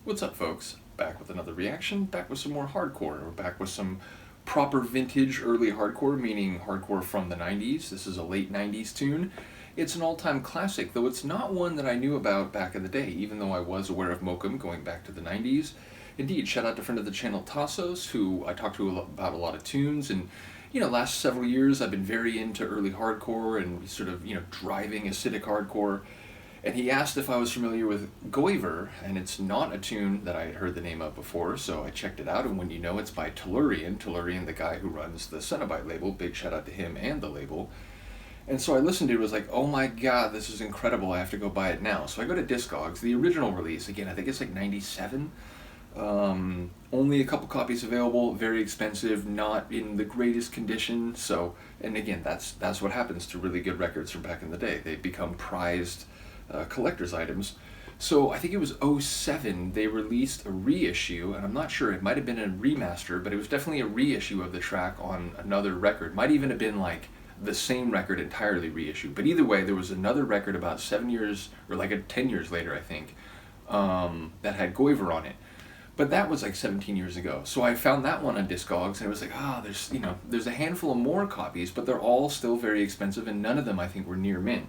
What's up, folks? Back with another reaction, back with some more hardcore. We're back with some proper vintage early hardcore, meaning hardcore from the 90s. This is a late 90s tune. It's an all-time classic, though it's not one that I knew about back in the day, even though I was aware of Mokum going back to the 90s. Indeed, shout out to friend of the channel Tassos, who I talked to about a lot of tunes, and last several years I've been very into early hardcore and sort of, driving acidic hardcore. And he asked if I was familiar with Guyver, and it's not a tune that I had heard the name of before, so I checked it out, and when you know, it's by Tellurian. Tellurian, the guy who runs the Cenobite label, big shout out to him and the label. And so I listened to it, was like, oh my god, this is incredible, I have to go buy it now. So I go to Discogs, the original release, again, I think it's like 97. Only a couple copies available, very expensive, not in the greatest condition, so, and again, that's what happens to really good records from back in the day. They become prized collector's items. So I think it was '07 they released a reissue, and I'm not sure, it might have been a remaster, but it was definitely a reissue of the track on another record. Might even have been like the same record entirely reissued. But either way, there was another record about 7 years, or like 10 years later, I think, that had Guyver on it. But that was like 17 years ago. So I found that one on Discogs, and it was like, there's a handful of more copies, but they're all still very expensive, and none of them I think were near mint.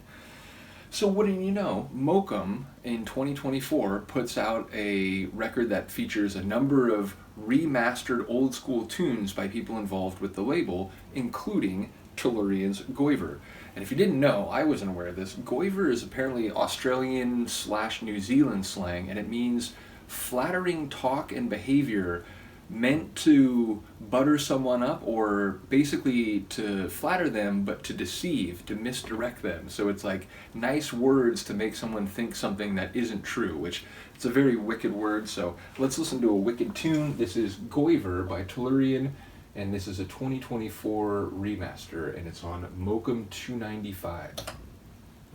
So wouldn't you know, Mokum in 2024 puts out a record that features a number of remastered old school tunes by people involved with the label, including Tellurian's Guyver. And if you didn't know, I wasn't aware of this, Guyver is apparently Australian/New Zealand slang, and it means flattering talk and behavior meant to butter someone up, or basically to flatter them but to deceive, to misdirect them. So it's like nice words to make someone think something that isn't true, which it's a very wicked word. So let's listen to a wicked tune. This is Guyver by Tellurian, and this is a 2024 remaster, and it's on Mokum 295.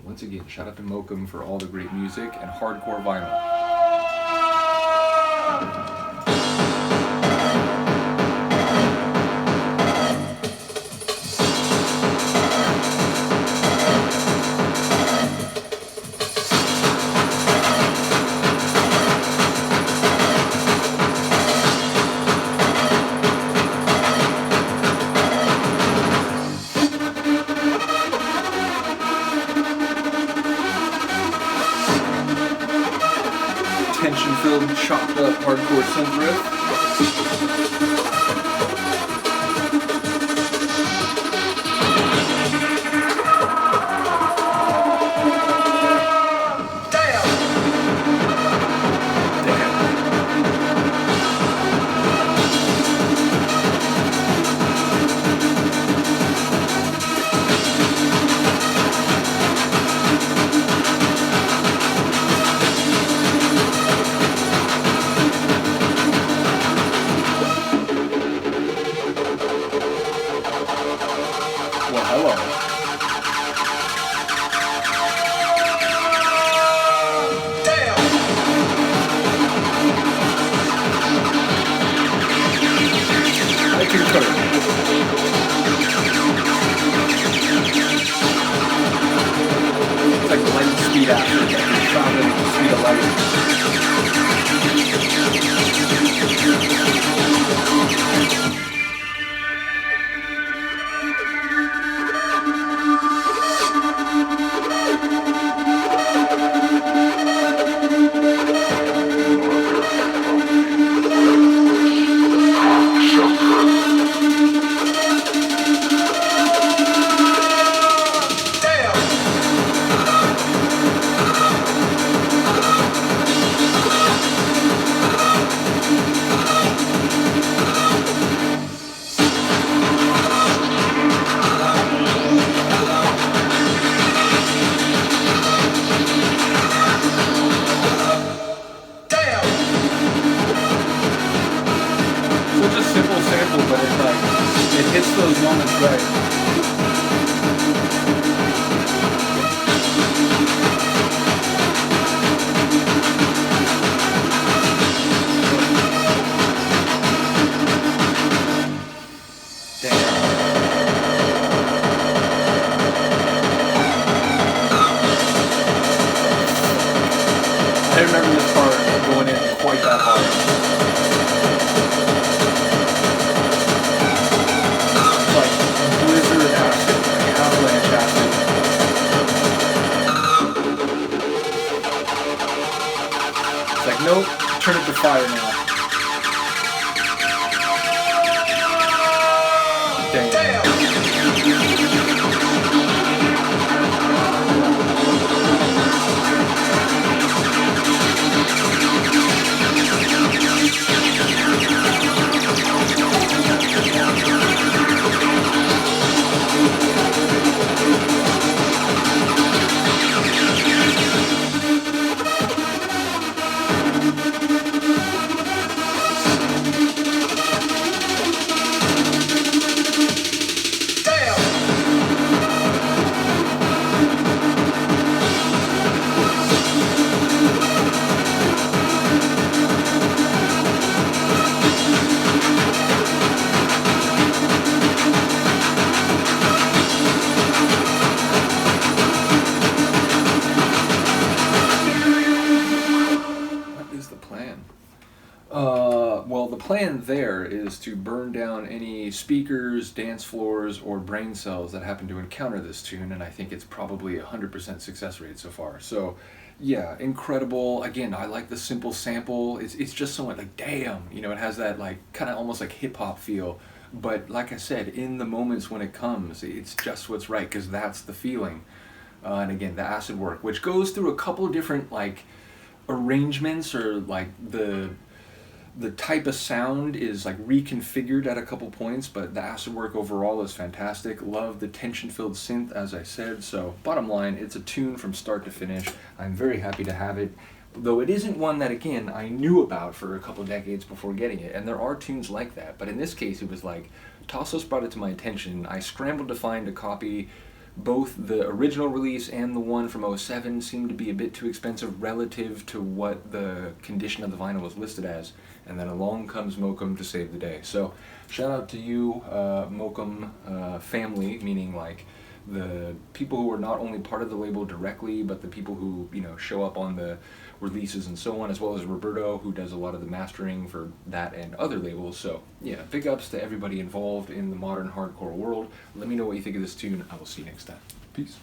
Once again, shout out to Mokum for all the great music and hardcore vinyl. Tension-filled, chopped-up hardcore synth riff. Well, hello. Damn! I concur. It's like light speed after, like you're traveling at the speed of light. Such a simple sample, but it's like, it hits those moments right. I remember this part going in quite that like, nope, turn it to fire now. Damn. Well, the plan there is to burn down any speakers, dance floors, or brain cells that happen to encounter this tune, and I think it's probably 100% success rate so far. So, yeah, incredible. Again, I like the simple sample. It's just somewhat like, damn, you know, it has that like kind of almost like hip-hop feel. But like I said, in the moments when it comes, it's just what's right, because that's the feeling. And again, the acid work, which goes through a couple of different like arrangements, or like the type of sound is like reconfigured at a couple points, but the acid work overall is fantastic. Love the tension-filled synth, as I said. So bottom line, it's a tune from start to finish. I'm very happy to have it, though it isn't one that, again, I knew about for a couple decades before getting it, and there are tunes like that. But in this case, it was like, Tassos brought it to my attention. I scrambled to find a copy. Both the original release and the one from '07 seemed to be a bit too expensive relative to what the condition of the vinyl was listed as. And then along comes Mokum to save the day. So shout out to you, Mokum family, meaning like the people who are not only part of the label directly, but the people who, you know, show up on the releases and so on, as well as Roberto, who does a lot of the mastering for that and other labels. So yeah, big ups to everybody involved in the modern hardcore world. Let me know what you think of this tune. I will see you next time. Peace.